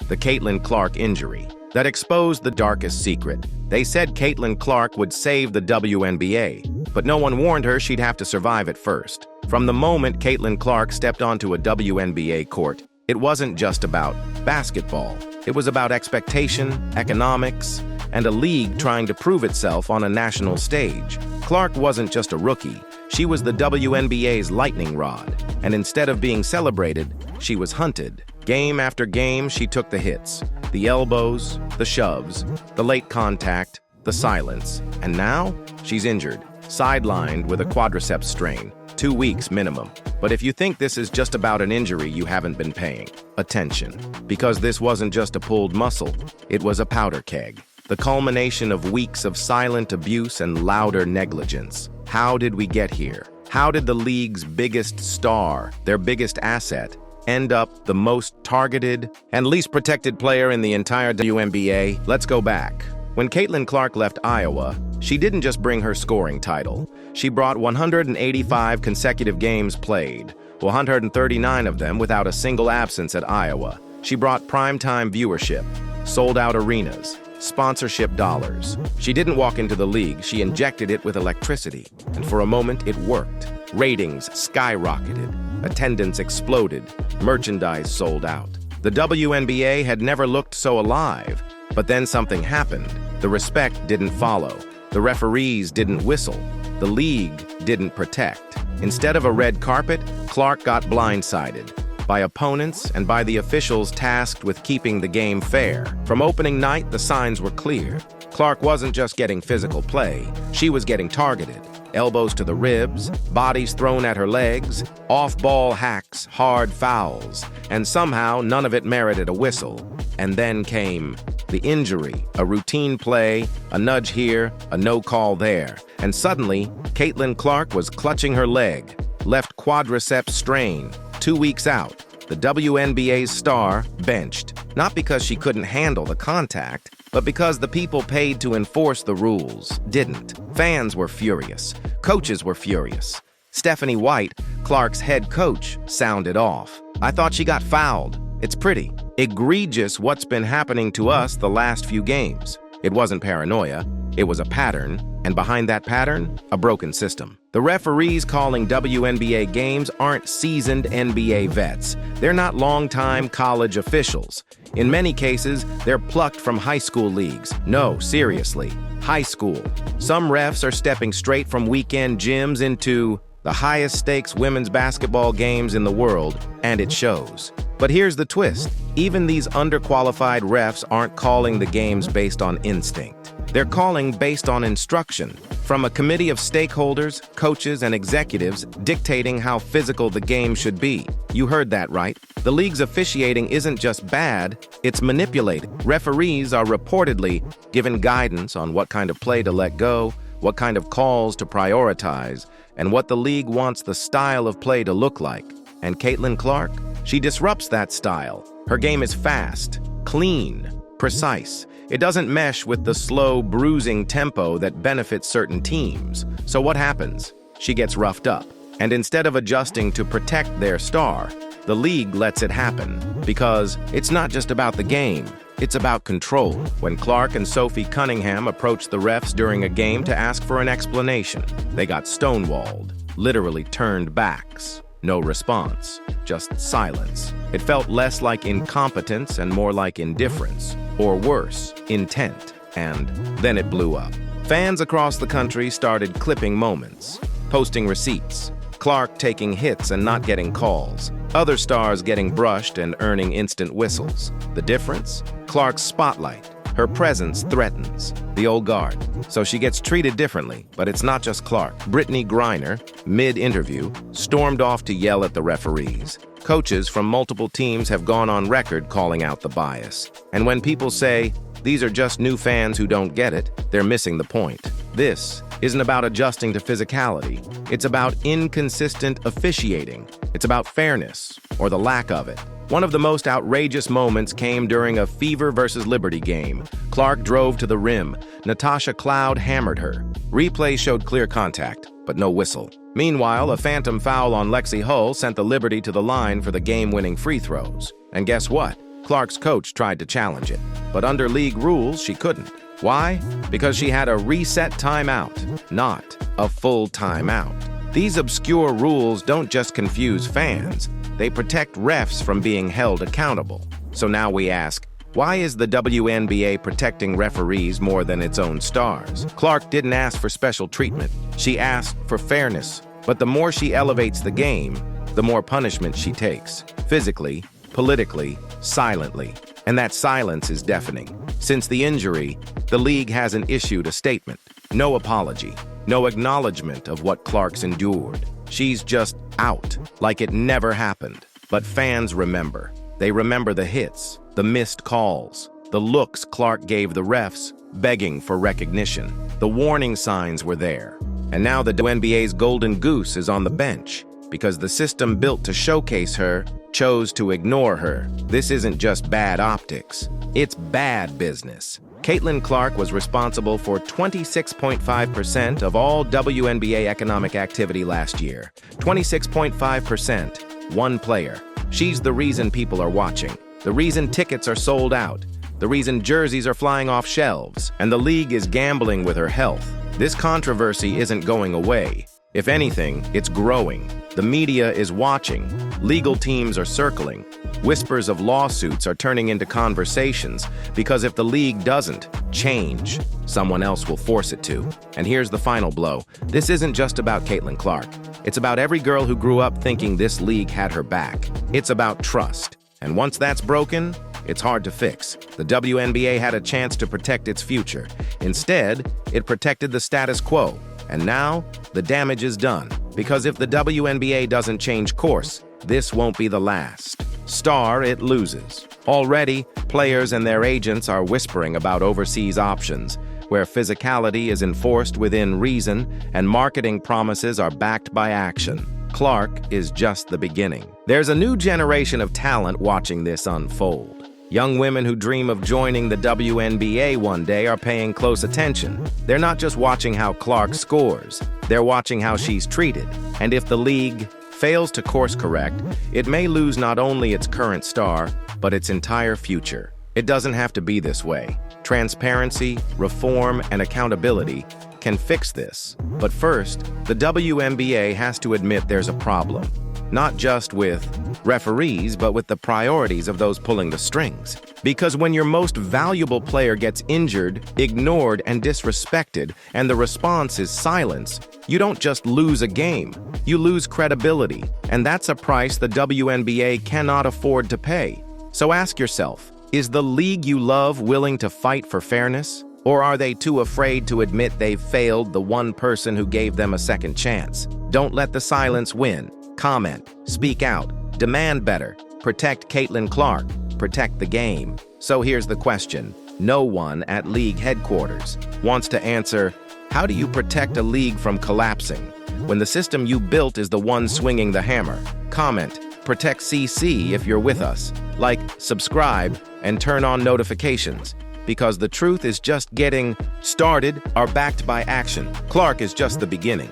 the Caitlin Clark injury, that exposed the darkest secret. They said Caitlin Clark would save the WNBA, but no one warned her she'd have to survive at first. From the moment Caitlin Clark stepped onto a WNBA court, it wasn't just about basketball. It was about expectation, economics, and a league trying to prove itself on a national stage. Clark wasn't just a rookie. She was the WNBA's lightning rod, and instead of being celebrated, she was hunted. Game after game, she took the hits, the elbows, the shoves, the late contact, the silence, and now she's injured, sidelined with a quadriceps strain, 2 weeks minimum. But if you think this is just about an injury, you haven't been paying attention, because this wasn't just a pulled muscle, it was a powder keg. The culmination of weeks of silent abuse and louder negligence. How did we get here? How did the league's biggest star, their biggest asset, end up the most targeted and least protected player in the entire WNBA? Let's go back. When Caitlin Clark left Iowa, she didn't just bring her scoring title. She brought 185 consecutive games played, 139 of them without a single absence at Iowa. She brought primetime viewership, sold-out arenas, sponsorship dollars. She didn't walk into the league, she injected it with electricity. And for a moment, it worked. Ratings skyrocketed, attendance exploded, merchandise sold out. The WNBA had never looked so alive, but then something happened. The respect didn't follow. The referees didn't whistle. The league didn't protect. Instead of a red carpet, Clark got blindsided by opponents and by the officials tasked with keeping the game fair. From opening night, the signs were clear. Clark wasn't just getting physical play, she was getting targeted. Elbows to the ribs, bodies thrown at her legs, off-ball hacks, hard fouls, and somehow none of it merited a whistle. And then came the injury, a routine play, a nudge here, a no call there. And suddenly, Caitlin Clark was clutching her leg, left quadriceps strain, 2 weeks out. The WNBA's star benched, not because she couldn't handle the contact, but because the people paid to enforce the rules didn't. Fans were furious. Coaches were furious. Stephanie White, Clark's head coach, sounded off. "I thought she got fouled. It's pretty egregious what's been happening to us the last few games." It wasn't paranoia, it was a pattern, and behind that pattern, a broken system. The referees calling WNBA games aren't seasoned NBA vets. They're not long-time college officials. In many cases, they're plucked from high school leagues. No, seriously, high school. Some refs are stepping straight from weekend gyms into the highest stakes women's basketball games in the world, and it shows. But here's the twist. Even these underqualified refs aren't calling the games based on instinct. They're calling based on instruction from a committee of stakeholders, coaches, and executives dictating how physical the game should be. You heard that right. The league's officiating isn't just bad, it's manipulated. Referees are reportedly given guidance on what kind of play to let go, what kind of calls to prioritize, and what the league wants the style of play to look like. And Caitlin Clark? She disrupts that style. Her game is fast, clean, precise. It doesn't mesh with the slow, bruising tempo that benefits certain teams. So what happens? She gets roughed up. And instead of adjusting to protect their star, the league lets it happen. Because it's not just about the game, it's about control. When Clark and Sophie Cunningham approached the refs during a game to ask for an explanation, they got stonewalled, literally turned backs. No response, just silence. It felt less like incompetence and more like indifference, or worse, intent. And then it blew up. Fans across the country started clipping moments, posting receipts. Clark taking hits and not getting calls. Other stars getting brushed and earning instant whistles. The difference? Clark's spotlight. Her presence threatens the old guard, so she gets treated differently. But it's not just Clark. Brittany Griner, mid-interview, stormed off to yell at the referees. Coaches from multiple teams have gone on record calling out the bias. And when people say, these are just new fans who don't get it, they're missing the point. This isn't about adjusting to physicality. It's about inconsistent officiating. It's about fairness, or the lack of it. One of the most outrageous moments came during a Fever versus Liberty game. Clark drove to the rim. Natasha Cloud hammered her. Replay showed clear contact, but no whistle. Meanwhile, a phantom foul on Lexi Hull sent the Liberty to the line for the game-winning free throws. And guess what? Clark's coach tried to challenge it, but under league rules, she couldn't. Why? Because she had a reset timeout, not a full timeout. These obscure rules don't just confuse fans, they protect refs from being held accountable. So now we ask, why is the WNBA protecting referees more than its own stars? Clark didn't ask for special treatment. She asked for fairness. But the more she elevates the game, the more punishment she takes. Physically, politically, silently. And that silence is deafening. Since the injury, the league hasn't issued a statement. No apology. No acknowledgement of what Clark's endured. She's just out, like it never happened. But fans remember. They remember the hits, the missed calls, the looks Clark gave the refs, begging for recognition. The warning signs were there. And now the WNBA's golden goose is on the bench because the system built to showcase her chose to ignore her. This isn't just bad optics. It's bad business. Caitlin Clark was responsible for 26.5% of all WNBA economic activity last year. 26.5%. One player. She's the reason people are watching, the reason tickets are sold out, the reason jerseys are flying off shelves, and the league is gambling with her health. This controversy isn't going away. If anything, it's growing. The media is watching. Legal teams are circling. Whispers of lawsuits are turning into conversations because if the league doesn't change, someone else will force it to. And here's the final blow. This isn't just about Caitlin Clark. It's about every girl who grew up thinking this league had her back. It's about trust. And once that's broken, it's hard to fix. The WNBA had a chance to protect its future. Instead, it protected the status quo. And now, the damage is done. Because if the WNBA doesn't change course, this won't be the last. Star, it loses. Already, players and their agents are whispering about overseas options, where physicality is enforced within reason and marketing promises are backed by action. Clark is just the beginning. There's a new generation of talent watching this unfold. Young women who dream of joining the WNBA one day are paying close attention. They're not just watching how Clark scores, they're watching how she's treated. And if the league fails to course correct, it may lose not only its current star, but its entire future. It doesn't have to be this way. Transparency, reform, and accountability can fix this. But first, the WNBA has to admit there's a problem. Not just with referees, but with the priorities of those pulling the strings. Because when your most valuable player gets injured, ignored, and disrespected, and the response is silence, you don't just lose a game, you lose credibility. And that's a price the WNBA cannot afford to pay. So ask yourself, is the league you love willing to fight for fairness? Or are they too afraid to admit they've failed the one person who gave them a second chance? Don't let the silence win. Comment, speak out, demand better, protect Caitlin Clark, protect the game. So here's the question. No one at league headquarters wants to answer, how do you protect a league from collapsing when the system you built is the one swinging the hammer? Comment, protect CC if you're with us. Like, subscribe, and turn on notifications. Because the truth is just getting started are backed by action. Clark is just the beginning.